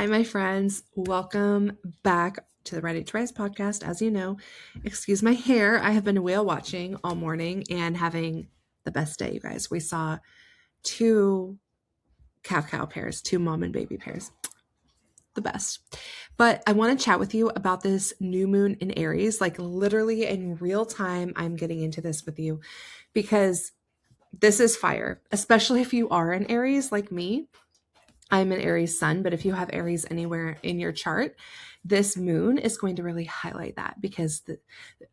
Hi, my friends. Welcome back to the Ready to Rise podcast. As you know, excuse my hair. I have been whale watching all morning and having the best day, you guys. We saw two calf cow pairs, two mom and baby pairs. The best. But I want to chat with you about this new moon in Aries. Like literally in real time, I'm getting into this with you because this is fire, especially if you are an Aries like me. I'm an Aries sun, but if you have Aries anywhere in your chart, this moon is going to really highlight that because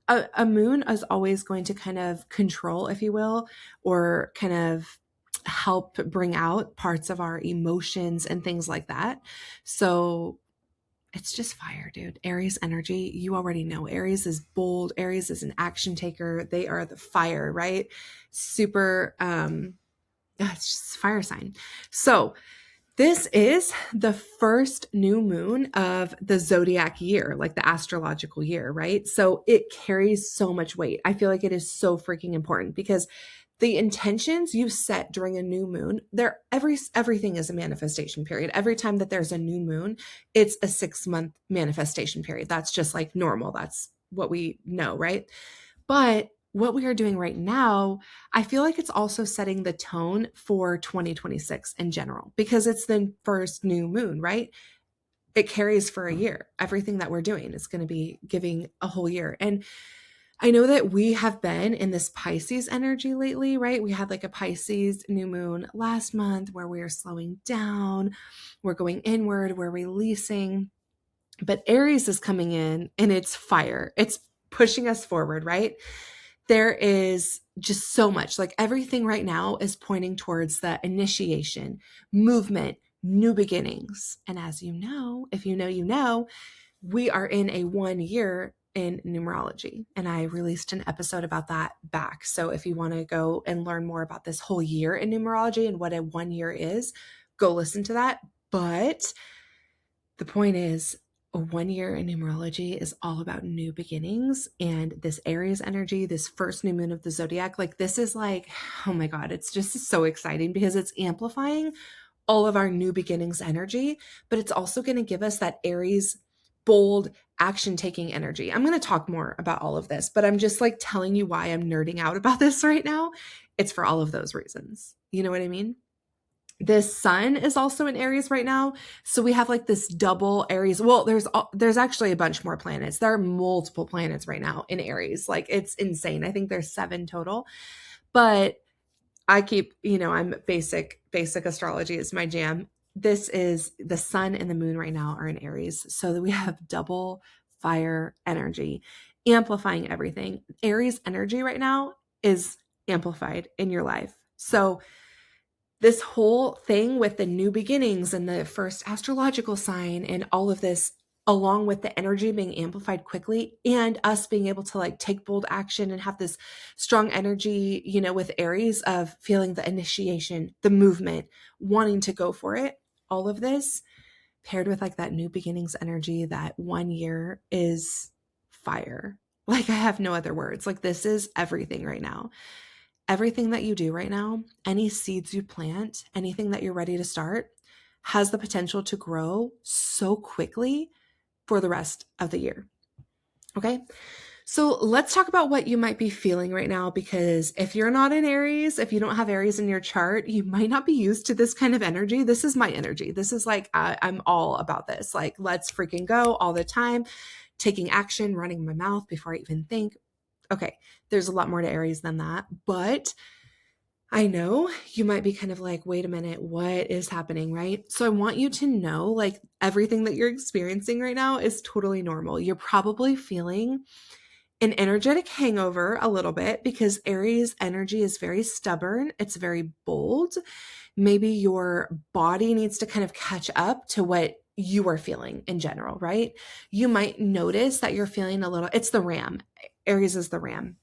a moon is always going to kind of control, if you will, or kind of help bring out parts of our emotions and things like that. So it's just fire, dude. Aries energy, you already know. Aries is bold. Aries is an action taker. They are the fire, right? Super, it's just fire sign. So this is the first new moon of the zodiac year, like the astrological year, right? So it carries so much weight. I feel like it is so freaking important because the intentions you set during a new moon, everything is a manifestation period. Every time that there's a new moon, it's a 6-month manifestation period. That's just like normal. That's what we know, right? But what we are doing right now, I feel like it's also setting the tone for 2026 in general because it's the first new moon, right? It carries for a year. Everything that we're doing is going to be giving a whole year. And I know that we have been in this Pisces energy lately, right? We had like a Pisces new moon last month where we are slowing down, we're going inward, we're releasing. But Aries is coming in and it's fire. It's pushing us forward, right? There is just so much. Like everything right now is pointing towards the initiation, movement, new beginnings. And as you know, if you know, you know, we are in a 1 year in numerology. And I released an episode about that back. So if you want to go and learn more about this whole year in numerology and what a 1 year is, go listen to that. But the point is, a 1 year in numerology is all about new beginnings. And this Aries energy, this first new moon of the zodiac, like this is like, oh my God, it's just so exciting because it's amplifying all of our new beginnings energy, but it's also going to give us that Aries bold action taking energy. I'm going to talk more about all of this, but I'm just like telling you why I'm nerding out about this right now. It's for all of those reasons. You know what I mean? This sun is also in Aries right now. So we have like this double Aries. Well, there's actually a bunch more planets. There are multiple planets right now in Aries. Like it's insane. I think there's 7 total. But I keep, I'm basic astrology is my jam. This is the sun and the moon right now are in Aries. So that we have double fire energy, amplifying everything. Aries energy right now is amplified in your life. So this whole thing with the new beginnings and the first astrological sign and all of this, along with the energy being amplified quickly and us being able to like take bold action and have this strong energy, with Aries of feeling the initiation, the movement, wanting to go for it, all of this paired with like that new beginnings energy, that 1 year is fire. Like I have no other words. Like this is everything right now. Everything that you do right now, any seeds you plant, anything that you're ready to start has the potential to grow so quickly for the rest of the year. Okay. So let's talk about what you might be feeling right now, because if you're not in Aries, if you don't have Aries in your chart, you might not be used to this kind of energy. This is my energy. This is like, I'm all about this. Like, let's freaking go all the time, taking action, running my mouth before I even think. Okay, there's a lot more to Aries than that, but I know you might be kind of like, wait a minute, what is happening, right? So I want you to know like everything that you're experiencing right now is totally normal. You're probably feeling an energetic hangover a little bit because Aries energy is very stubborn. It's very bold. Maybe your body needs to kind of catch up to what you are feeling in general, right? You might notice that you're feeling a little, it's the ram. Aries is the ram.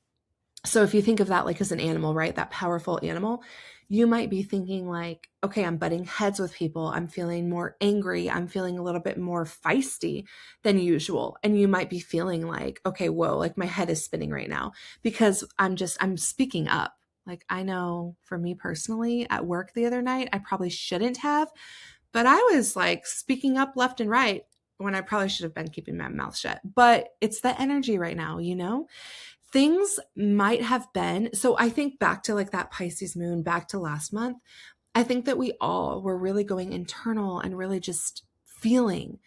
So if you think of that like as an animal, right? That powerful animal, you might be thinking like, okay, I'm butting heads with people. I'm feeling more angry. I'm feeling a little bit more feisty than usual. And you might be feeling like, okay, whoa, like my head is spinning right now because I'm speaking up. Like I know for me personally at work the other night, I probably shouldn't have, But I was like speaking up left and right when I probably should have been keeping my mouth shut. But it's the energy right now, you know? Things might have been. So I think back to like that Pisces moon, back to last month. I think that we all were really going internal and really just feeling.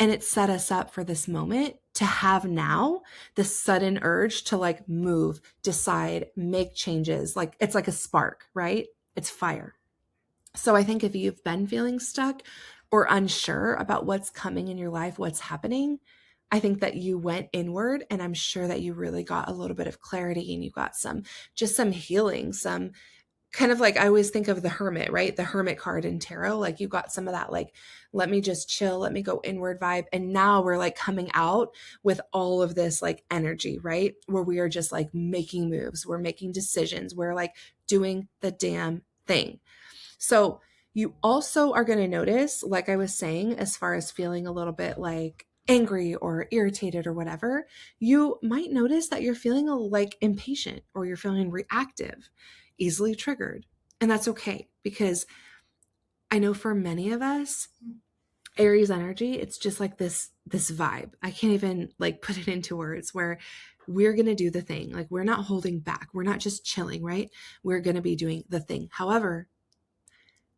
And it set us up for this moment to have now this sudden urge to like move, decide, make changes. Like it's like a spark, right? It's fire. So I think if you've been feeling stuck or unsure about what's coming in your life, what's happening, I think that you went inward, and I'm sure that you really got a little bit of clarity and you got just some healing, some kind of like, I always think of the hermit, right? The hermit card in tarot. Like you got some of that, like, let me just chill, let me go inward vibe. And now we're like coming out with all of this like energy, right? Where we are just like making moves, we're making decisions, we're like doing the damn thing. So you also are going to notice, like I was saying, as far as feeling a little bit like angry or irritated or whatever, you might notice that you're feeling like impatient or you're feeling reactive, easily triggered. And that's okay, because I know for many of us, Aries energy, it's just like this vibe. I can't even like put it into words, where we're going to do the thing. Like we're not holding back. We're not just chilling, right? We're going to be doing the thing. However,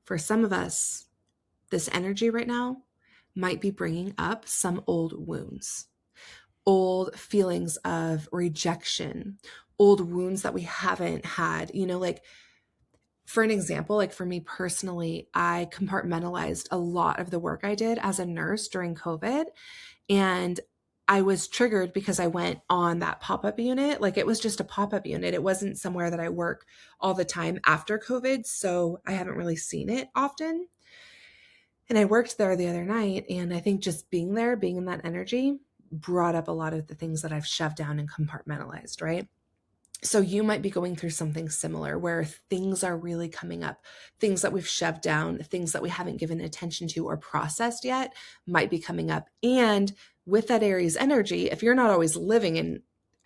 for some of us, this energy right now might be bringing up some old wounds, old feelings of rejection, old wounds that we haven't had, you know, like for an example, like for me personally, I compartmentalized a lot of the work I did as a nurse during COVID. And I was triggered because I went on that pop-up unit. Like it was just a pop-up unit. It wasn't somewhere that I work all the time after COVID. So I haven't really seen it often. And I worked there the other night. And I think just being there, being in that energy, brought up a lot of the things that I've shoved down and compartmentalized, right? So you might be going through something similar where things are really coming up, things that we've shoved down, things that we haven't given attention to or processed yet might be coming up. And with that Aries energy, if you're not always living in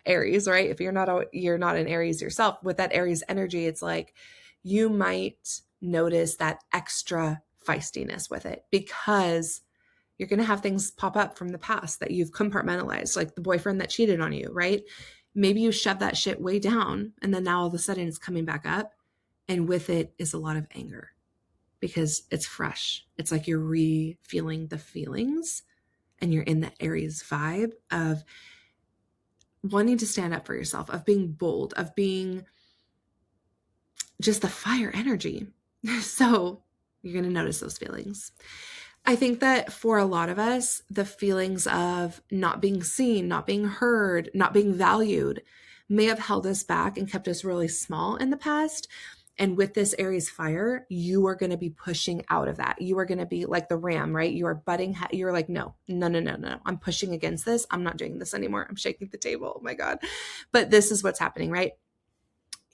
Aries, right? If you're not in Aries yourself, with that Aries energy, it's like you might notice that extra feistiness with it, because you're going to have things pop up from the past that you've compartmentalized, like the boyfriend that cheated on you, right? Maybe you shove that shit way down, and then now all of a sudden it's coming back up, and with it is a lot of anger because it's fresh. It's like you're re-feeling the feelings, and you're in the Aries vibe of wanting to stand up for yourself, of being bold, of being just the fire energy. So you're going to notice those feelings. I think that for a lot of us, the feelings of not being seen, not being heard, not being valued may have held us back and kept us really small in the past. And with this Aries fire, you are going to be pushing out of that. You are going to be like the ram, right? You are butting, you're like, no. I'm pushing against this. I'm not doing this anymore. I'm shaking the table. Oh my God. But this is what's happening, right?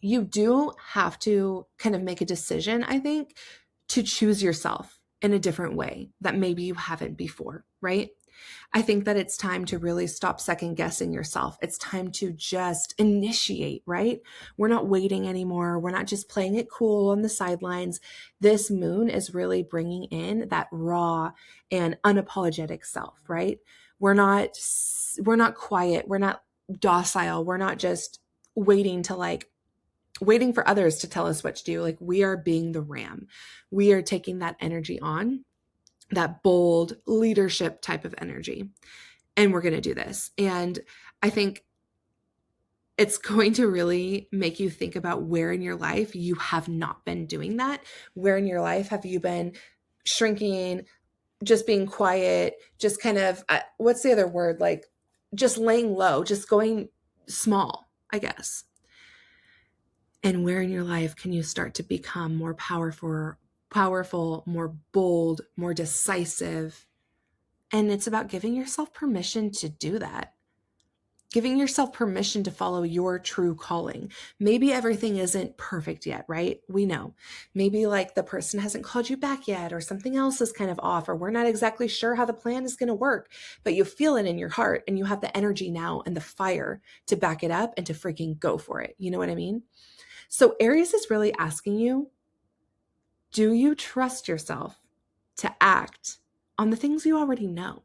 You do have to kind of make a decision, I think, to choose yourself in a different way that maybe you haven't before, right? I think that it's time to really stop second guessing yourself. It's time to just initiate, right? We're not waiting anymore. We're not just playing it cool on the sidelines. This moon is really bringing in that raw and unapologetic self, right? We're not quiet. We're not docile. We're not just waiting for others to tell us what to do. Like we are being the ram. We are taking that energy on, that bold leadership type of energy. And we're going to do this. And I think it's going to really make you think about where in your life you have not been doing that. Where in your life have you been shrinking, just being quiet, just kind of, what's the other word? Like just laying low, just going small, I guess. And where in your life can you start to become more powerful, more bold, more decisive? And it's about giving yourself permission to do that. Giving yourself permission to follow your true calling. Maybe everything isn't perfect yet, right? We know. Maybe like the person hasn't called you back yet, or something else is kind of off, or we're not exactly sure how the plan is going to work, but you feel it in your heart and you have the energy now and the fire to back it up and to freaking go for it. You know what I mean? So Aries is really asking you, do you trust yourself to act on the things you already know.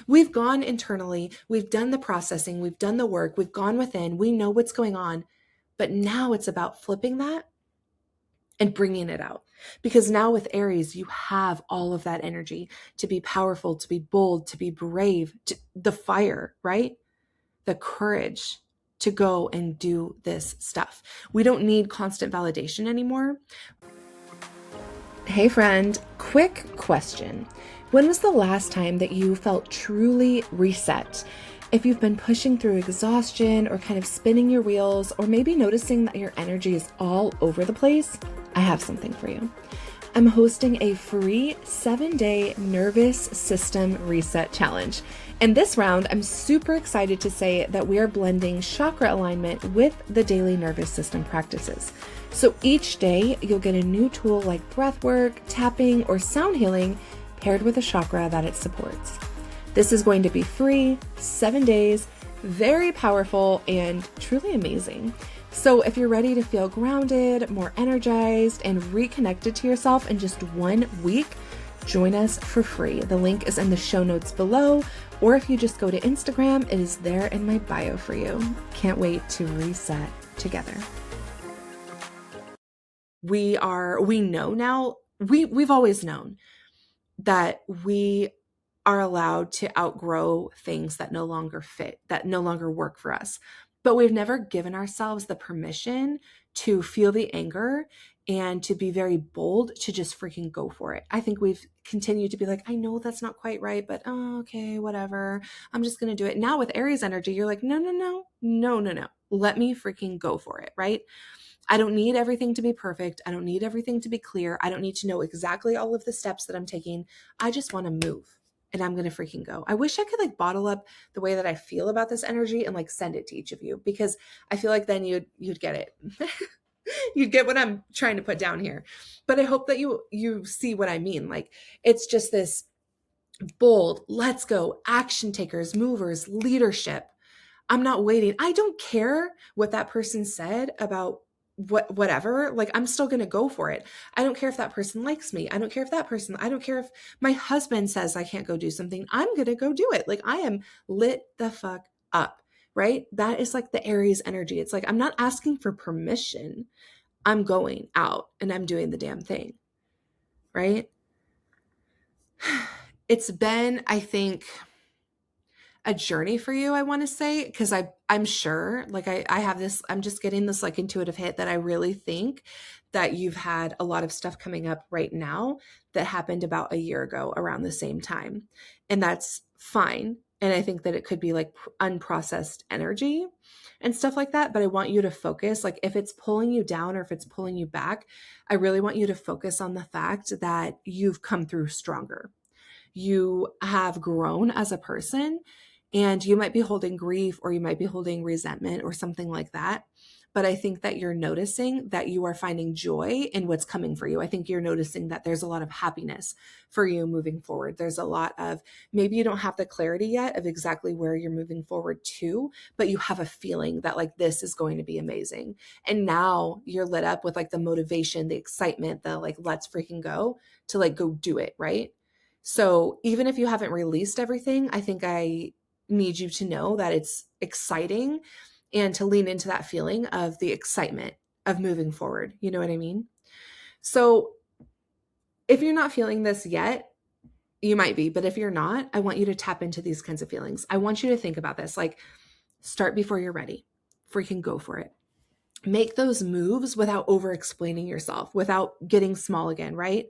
We've gone internally, we've done the processing, we've done the work, we've gone within, we know what's going on, but now it's about flipping that and bringing it out. Because now with Aries, you have all of that energy to be powerful, to be bold, to be brave, the fire, right? The courage to go and do this stuff. We don't need constant validation anymore. Hey friend, quick question. When was the last time that you felt truly reset? If you've been pushing through exhaustion or kind of spinning your wheels, or maybe noticing that your energy is all over the place, I have something for you. I'm hosting a free 7-day nervous system reset challenge. And this round, I'm super excited to say that we are blending chakra alignment with the daily nervous system practices. So each day, you'll get a new tool like breath work, tapping, or sound healing paired with a chakra that it supports. This is going to be free, 7 days, very powerful, and truly amazing. So if you're ready to feel grounded, more energized, and reconnected to yourself in just 1 week, join us for free. The link is in the show notes below, or if you just go to Instagram, it is there in my bio for you. Can't wait to reset together. We've always known that we are allowed to outgrow things that no longer fit, that no longer work for us. But we've never given ourselves the permission to feel the anger and to be very bold to just freaking go for it. I think we've continued to be like, I know that's not quite right, but okay, whatever. I'm just going to do it. Now with Aries energy, you're like, no. Let me freaking go for it, right? I don't need everything to be perfect. I don't need everything to be clear. I don't need to know exactly all of the steps that I'm taking. I just want to move. And I'm going to freaking go. I wish I could like bottle up the way that I feel about this energy and like send it to each of you, because I feel like then you'd get it. You'd get what I'm trying to put down here. But I hope that you see what I mean. Like, it's just this bold, let's go, action takers, movers, leadership. I'm not waiting. I don't care what that person said about whatever, like, I'm still going to go for it. I don't care if that person likes me. I don't care if my husband says I can't go do something. I'm going to go do it. Like, I am lit the fuck up, right? That is like the Aries energy. It's like, I'm not asking for permission. I'm going out and I'm doing the damn thing, right? It's been, I think, a journey for you, I want to say, because I'm sure, like, I have this, I'm just getting this like intuitive hit that I really think that you've had a lot of stuff coming up right now that happened about a year ago around the same time. And that's fine. And I think that it could be like unprocessed energy and stuff like that. But I want you to focus, like, if it's pulling you down or if it's pulling you back, I really want you to focus on the fact that you've come through stronger. You have grown as a person, and you might be holding grief or you might be holding resentment or something like that. But I think that you're noticing that you are finding joy in what's coming for you. I think you're noticing that there's a lot of happiness for you moving forward. There's a lot of, maybe you don't have the clarity yet of exactly where you're moving forward to, but you have a feeling that like this is going to be amazing. And now you're lit up with like the motivation, the excitement, the like, let's freaking go, to like go do it, right? So even if you haven't released everything, I think I need you to know that it's exciting and to lean into that feeling of the excitement of moving forward. You know what I mean? So if you're not feeling this yet, you might be, but if you're not, I want you to tap into these kinds of feelings. I want you to think about this, like, start before you're ready. Freaking go for it. Make those moves without over explaining yourself, without getting small again, right?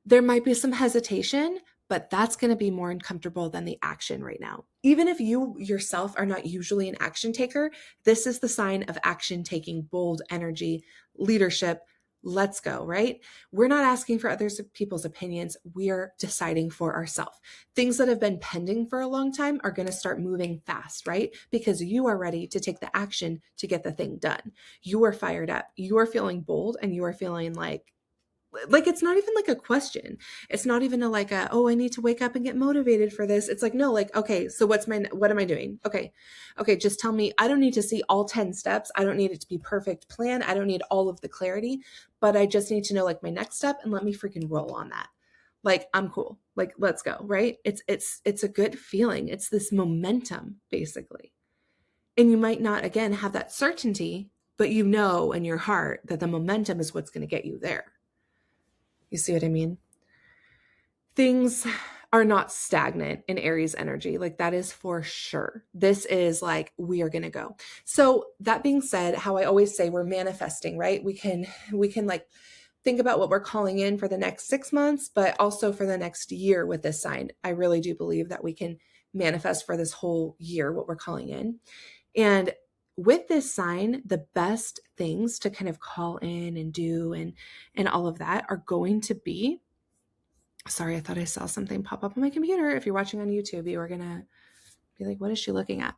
There might be some hesitation, but that's going to be more uncomfortable than the action right now. Even if you yourself are not usually an action taker, this is the sign of action taking, bold energy, leadership. Let's go, right? We're not asking for other people's opinions. We are deciding for ourselves. Things that have been pending for a long time are going to start moving fast, right? Because you are ready to take the action to get the thing done. You are fired up. You are feeling bold, and you are feeling like it's not even like a question. It's not even oh, I need to wake up and get motivated for this. It's like, no, like, okay, so what am I doing? Okay, just tell me. I don't need to see all 10 steps. I don't need it to be perfect plan. I don't need all of the clarity, but I just need to know like my next step, and let me freaking roll on that. Like, I'm cool. Like, let's go, right? It's a good feeling. It's this momentum, basically. And you might not, again, have that certainty, but you know in your heart that the momentum is what's going to get you there. You see what I mean? Things are not stagnant in Aries energy. Like, that is for sure. This is like, we are going to go. So that being said, how I always say we're manifesting, right? We can like think about what we're calling in for the next 6 months, but also for the next year with this sign. I really do believe that we can manifest for this whole year what we're calling in. And with this sign, the best things to kind of call in and do and all of that are going to be, sorry, I thought I saw something pop up on my computer. If you're watching on YouTube, you are going to be like, what is she looking at?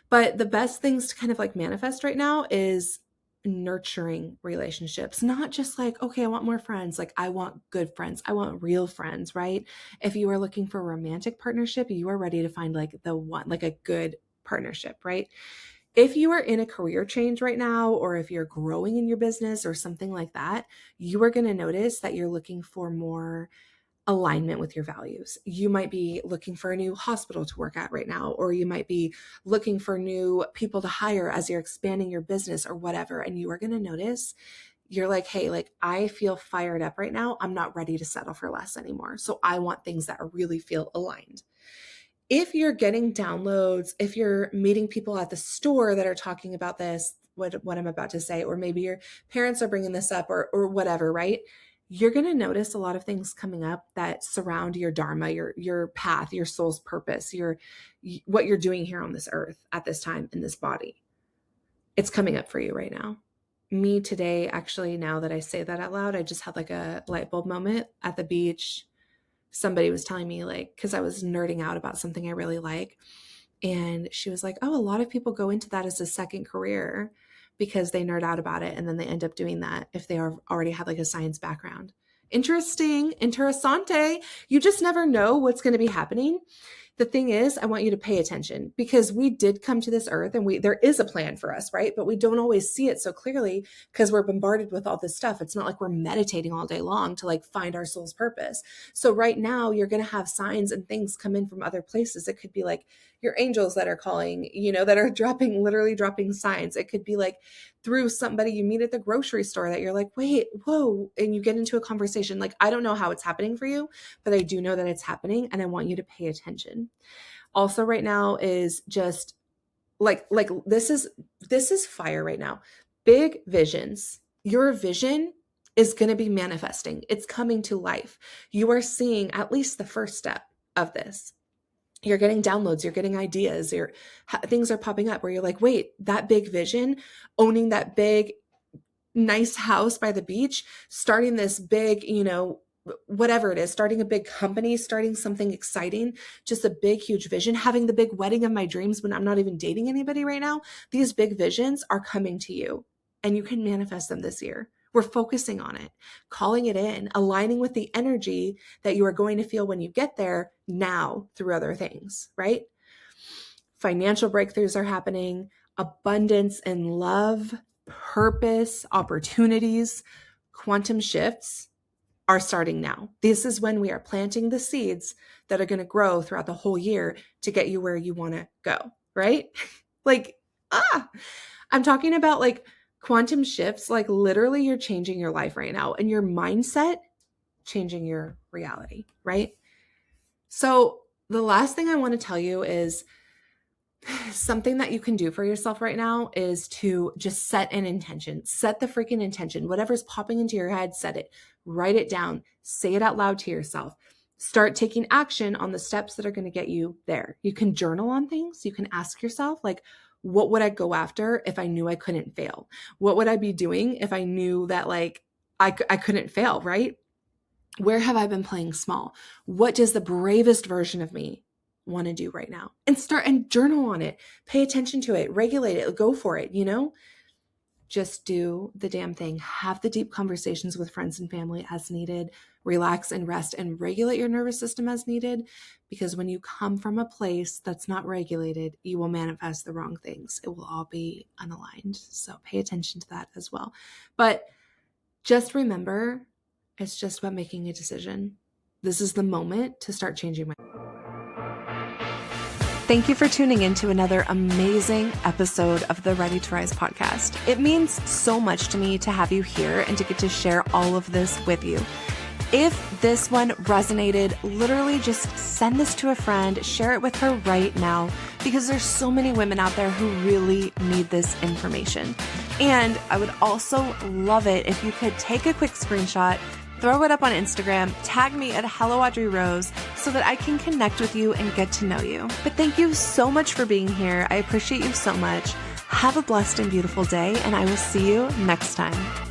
But the best things to kind of like manifest right now is nurturing relationships, not just like, okay, I want more friends. Like, I want good friends. I want real friends, right? If you are looking for a romantic partnership, you are ready to find like the one, like a good partnership, right? If you are in a career change right now, or if you're growing in your business or something like that, you are going to notice that you're looking for more alignment with your values. You might be looking for a new hospital to work at right now, or you might be looking for new people to hire as you're expanding your business or whatever. And you are going to notice you're like, hey, like, I feel fired up right now. I'm not ready to settle for less anymore. So I want things that really feel aligned. If you're getting downloads, if you're meeting people at the store that are talking about this, what I'm about to say, or maybe your parents are bringing this up or whatever, right? You're going to notice a lot of things coming up that surround your dharma, your path, your soul's purpose, what you're doing here on this earth at this time in this body. It's coming up for you right now. Me today, actually, now that I say that out loud, I just had like a light bulb moment at the beach. Somebody was telling me, like, because I was nerding out about something I really like. And she was like, oh, a lot of people go into that as a second career because they nerd out about it. And then they end up doing that if they already have like a science background. Interesting. Interessante. You just never know what's going to be happening. The thing is, I want you to pay attention, because we did come to this earth and there is a plan for us, right? But we don't always see it so clearly because we're bombarded with all this stuff. It's not like we're meditating all day long to like find our soul's purpose. So right now you're going to have signs and things come in from other places. It could be like your angels that are calling, that are literally dropping signs. It could be like through somebody you meet at the grocery store that you're like, wait, whoa. And you get into a conversation. Like, I don't know how it's happening for you, but I do know that it's happening. And I want you to pay attention. Also right now is just like this is fire right now. Big visions. Your vision is going to be manifesting. It's coming to life. You are seeing at least the first step of this. You're getting downloads, you're getting ideas, things are popping up where you're like, wait, that big vision, owning that big, nice house by the beach, starting this big, whatever it is, starting a big company, starting something exciting, just a big, huge vision, having the big wedding of my dreams when I'm not even dating anybody right now. These big visions are coming to you and you can manifest them this year. We're focusing on it, calling it in, aligning with the energy that you are going to feel when you get there now through other things, right? Financial breakthroughs are happening, abundance and love, purpose, opportunities, quantum shifts are starting now. This is when we are planting the seeds that are going to grow throughout the whole year to get you where you want to go, right? I'm talking about like quantum shifts, like literally you're changing your life right now and your mindset changing your reality, right? So the last thing I want to tell you is something that you can do for yourself right now is to just set an intention. Set the freaking intention. Whatever's popping into your head, set it. Write it down. Say it out loud to yourself. Start taking action on the steps that are going to get you there. You can journal on things. You can ask yourself, like, what would I go after if I knew I couldn't fail? What would I be doing if I knew that like I couldn't fail, right? Where have I been playing small? What does the bravest version of me want to do right now? And start and journal on it. Pay attention to it. Regulate it. Go for it, Just do the damn thing. Have the deep conversations with friends and family as needed. Relax and rest and regulate your nervous system as needed. Because when you come from a place that's not regulated, you will manifest the wrong things. It will all be unaligned. So pay attention to that as well. But just remember, it's just about making a decision. this is the moment to start changing my. Thank you for tuning in to another amazing episode of the Ready to Rise podcast. It means so much to me to have you here and to get to share all of this with you. If this one resonated, literally just send this to a friend, share it with her right now, because there's so many women out there who really need this information. And I would also love it if you could take a quick screenshot, throw it up on Instagram, tag me at Hello Audrey Rose so that I can connect with you and get to know you. But thank you so much for being here. I appreciate you so much. Have a blessed and beautiful day, and I will see you next time.